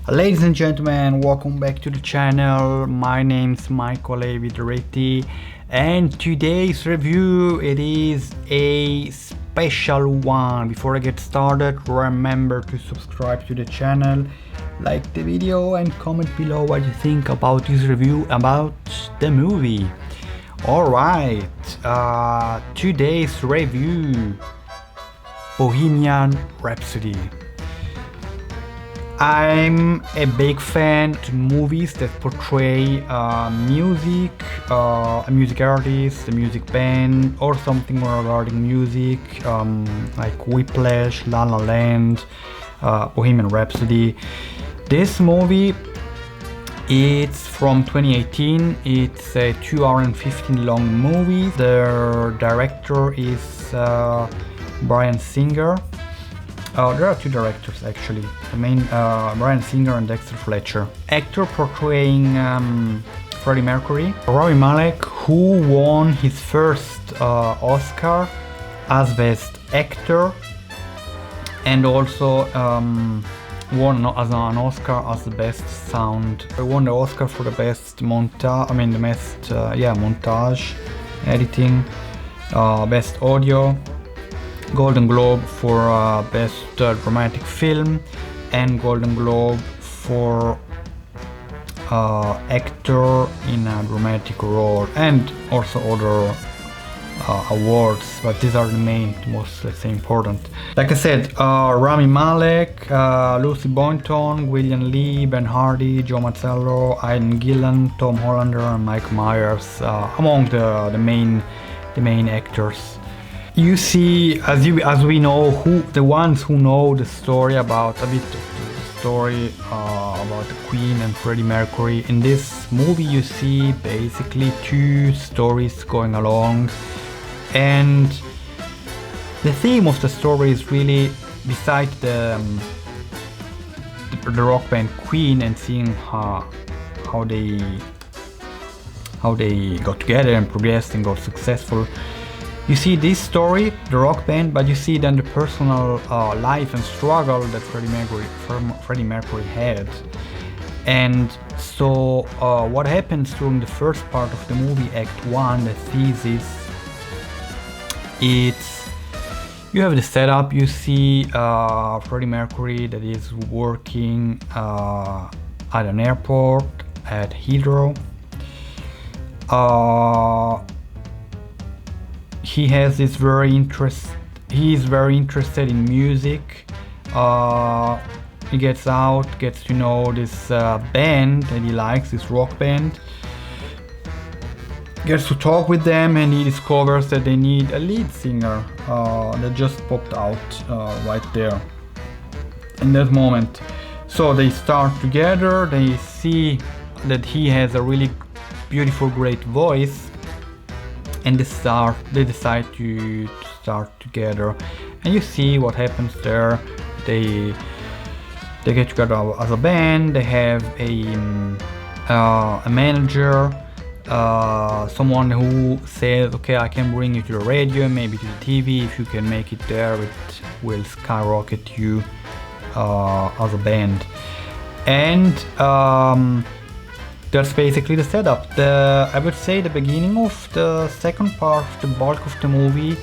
Ladies and gentlemen, welcome back to the channel. My name's Michael Vidretti, and today's review, it is a special one. Before I get started, remember to subscribe to the channel, like the video, and comment below what you think about this review about the movie. Alright, today's review, Bohemian Rhapsody. I'm a big fan of movies that portray music, a music artist, a music band, or something regarding music, like Whiplash, La La Land, Bohemian Rhapsody. This movie, it's from 2018. It's a 2 hour and 15 long movie. The director is Bryan Singer. There are two directors actually. The main Bryan Singer and Dexter Fletcher. Actor portraying Freddie Mercury, Rami Malek, who won his first Oscar as Best Actor, and also won as an Oscar as the Best Sound. He won the Oscar for the Best Montage. Montage, editing, Best Audio. Golden Globe for Best Dramatic Film, and Golden Globe for Actor in a Dramatic Role, and also other awards, but these are the main, most, let's say, important. Like I said, Rami Malek, Lucy Boynton, William Lee, Ben Hardy, Joe Mazzello, Aidan Gillen, Tom Hollander, and Mike Myers, among the main actors. You see, as we know, the ones who know the story about a bit of the story about the Queen and Freddie Mercury. In this movie, you see basically two stories going along, and the theme of the story is really, besides the rock band Queen, and seeing how they got together and progressed and got successful. You see this story, the rock band, but you see then the personal life and struggle that Freddie Mercury had. And so what happens during the first part of the movie, Act 1, the thesis, it's, you have the setup. You see Freddie Mercury that is working at an airport at Heathrow. He has this he is very interested in music. He gets out, gets to know this band that he likes, this rock band. Gets to talk with them, and he discovers that they need a lead singer that just popped out right there in that moment. So they start together, they see that he has a really beautiful, great voice, and they decide to start together. And you see what happens there. They get together as a band. They have a manager, someone who says, okay, I can bring you to the radio, maybe to the TV. If you can make it there, it will skyrocket you as a band. And that's basically the setup. I would say the beginning of the second part, the bulk of the movie,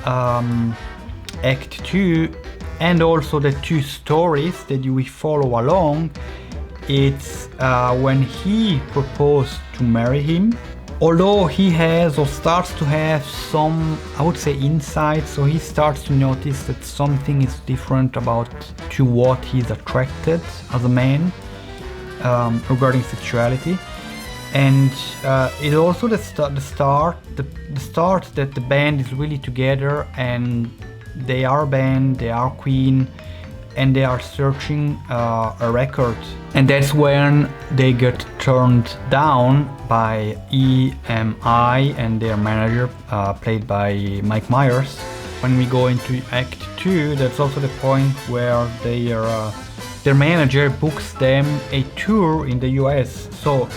Act 2, and also the two stories that we follow along. It's when he proposed to marry him, although he has or starts to have some, I would say, insights. So he starts to notice that something is different about to what he's attracted as a man. Regarding sexuality, and it also the start that the band is really together, and they are a band, they are Queen, and they are searching a record, and that's when they get turned down by EMI and their manager, played by Mike Myers. When we go into Act 2, that's also the point where their manager books them a tour in the US. So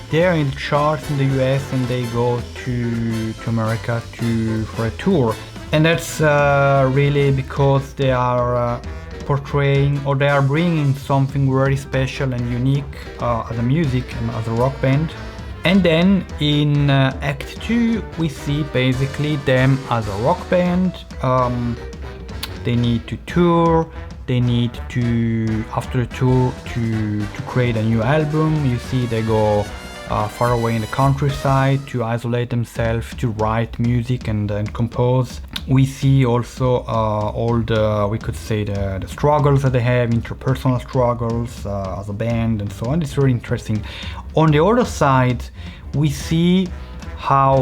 they're in charts in the US, and they go to America for a tour. And that's really because they are portraying, or they are bringing something very special and unique as a music and as a rock band. And then in Act 2 we see basically them as a rock band. They need to tour, they need to, after the tour, to create a new album. You see they go far away in the countryside to isolate themselves, to write music and compose. We see also all the, we could say, the struggles that they have, interpersonal struggles as a band and so on. It's really interesting. On the other side, we see how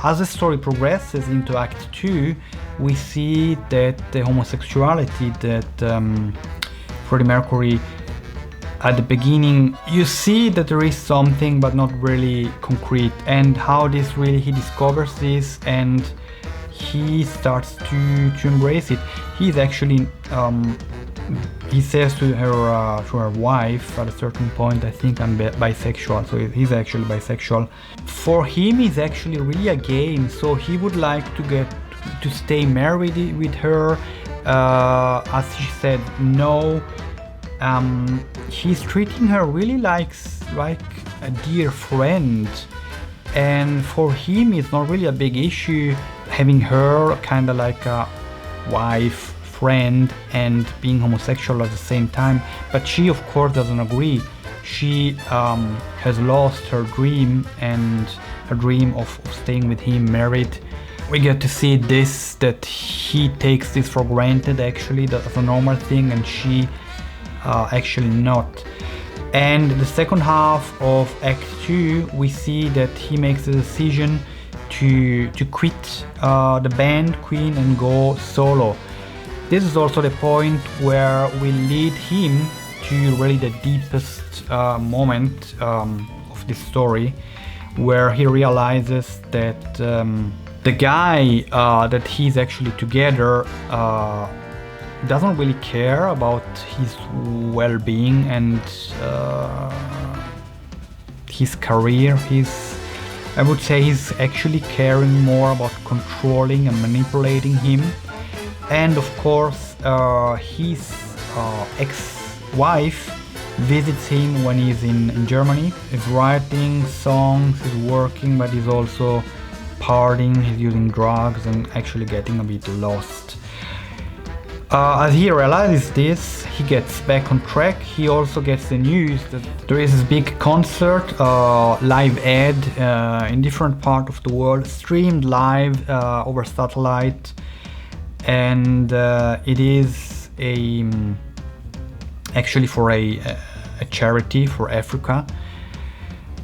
as the story progresses into Act 2, we see that the homosexuality that Freddie Mercury, at the beginning, you see that there is something but not really concrete, and how this really, he discovers this and he starts to embrace it. He's actually he says to her wife at a certain point, I think I'm bisexual, so he's actually bisexual. For him, it's actually really a game, so he would like to stay married with her. As she said no, he's treating her really like a dear friend, and for him it's not really a big issue having her kind of like a wife, friend, and being homosexual at the same time. But she of course doesn't agree. She has lost her dream, and her dream of staying with him married. We get to see this, that he takes this for granted actually, that's a normal thing, and she actually not. And the second half of Act 2, we see that he makes a decision to quit the band Queen and go solo. This is also the point where we lead him to really the deepest moment of this story, where he realizes that the guy that he's actually together doesn't really care about his well-being and his career. I would say he's actually caring more about controlling and manipulating him. And of course his ex-wife visits him when he's in Germany. He's writing songs, he's working, but he's also partying, he's using drugs and actually getting a bit lost. As he realizes this, he gets back on track. He also gets the news that there is this big concert, live ad in different parts of the world, streamed live over satellite, and it is actually for a charity for Africa.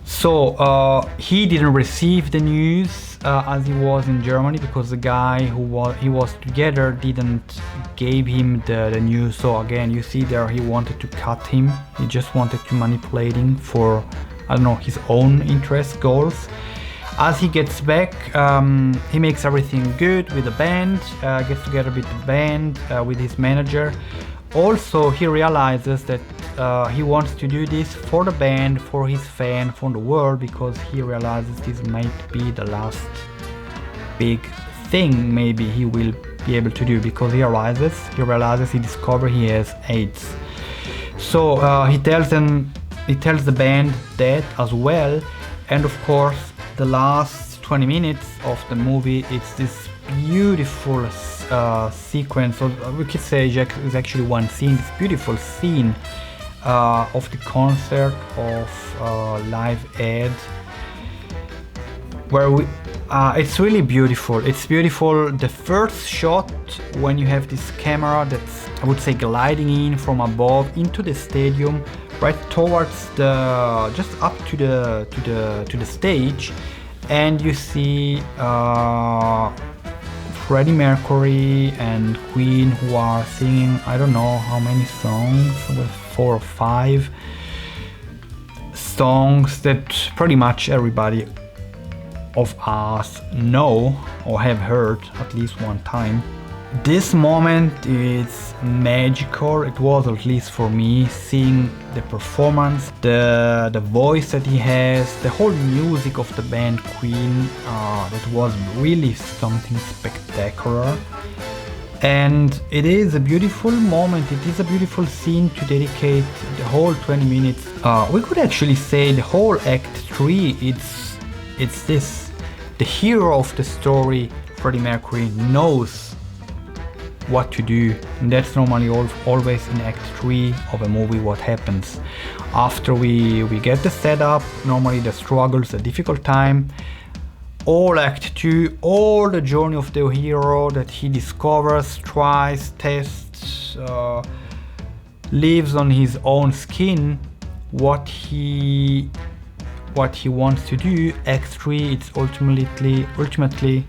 So he didn't receive the news as he was in Germany, because the guy he was together didn't gave him the news. So again, you see there, he wanted to cut him. He just wanted to manipulate him for, I don't know, his own interest goals. As he gets back, he makes everything good with the band, gets together with the band, with his manager. Also, he realizes that he wants to do this for the band, for his fan, for the world, because he realizes this might be the last big thing maybe he will be able to do, because he realizes, he discovers he has AIDS. So he tells the band that as well. And of course, the last 20 minutes of the movie, it's this beautiful sequence, or we could say it's actually one scene, this beautiful scene of the concert of Live Aid, where it's really beautiful. It's beautiful, the first shot, when you have this camera that's, I would say, gliding in from above into the stadium, right towards the, just up to the stage, and you see Freddie Mercury and Queen, who are singing, I don't know how many songs, with 4 or 5 songs that pretty much everybody of us know or have heard at least one time. This moment is magical. It was, at least for me, seeing the performance, the voice that he has, the whole music of the band Queen. That was really something spectacular. And it is a beautiful moment, it is a beautiful scene to dedicate the whole 20 minutes. We could actually say the whole act 3, it's this. The hero of the story, Freddie Mercury, knows what to do, and that's normally always in act 3 of a movie what happens. After we get the setup, normally the struggles, a difficult time, all act 2, all the journey of the hero that he discovers, tries, tests, lives on his own skin what he wants to do. Act 3, it's ultimately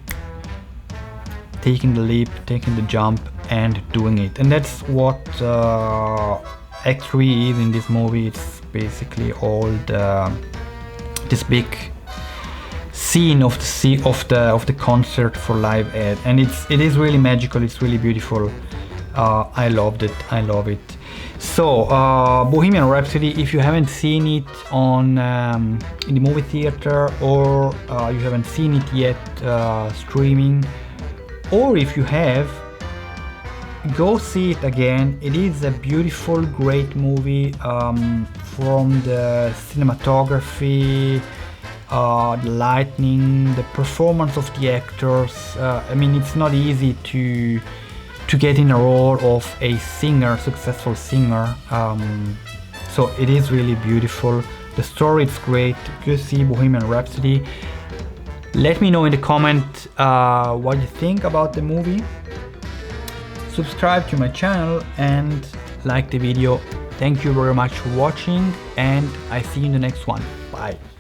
taking the leap, taking the jump and doing it. And that's what act 3 is in this movie. It's basically all this big scene of the concert for Live Aid, and it is really magical, it's really beautiful. I love it. So Bohemian Rhapsody, if you haven't seen it on in the movie theater, or you haven't seen it yet streaming, or if you have, go see it again. It is a beautiful, great movie, from the cinematography, the lighting, the performance of the actors. I mean, it's not easy to get in a role of a singer, successful singer. So it is really beautiful. The story is great. Go see Bohemian Rhapsody. Let me know in the comment what you think about the movie. Subscribe to my channel and like the video. Thank you very much for watching, and I see you in the next one. Bye.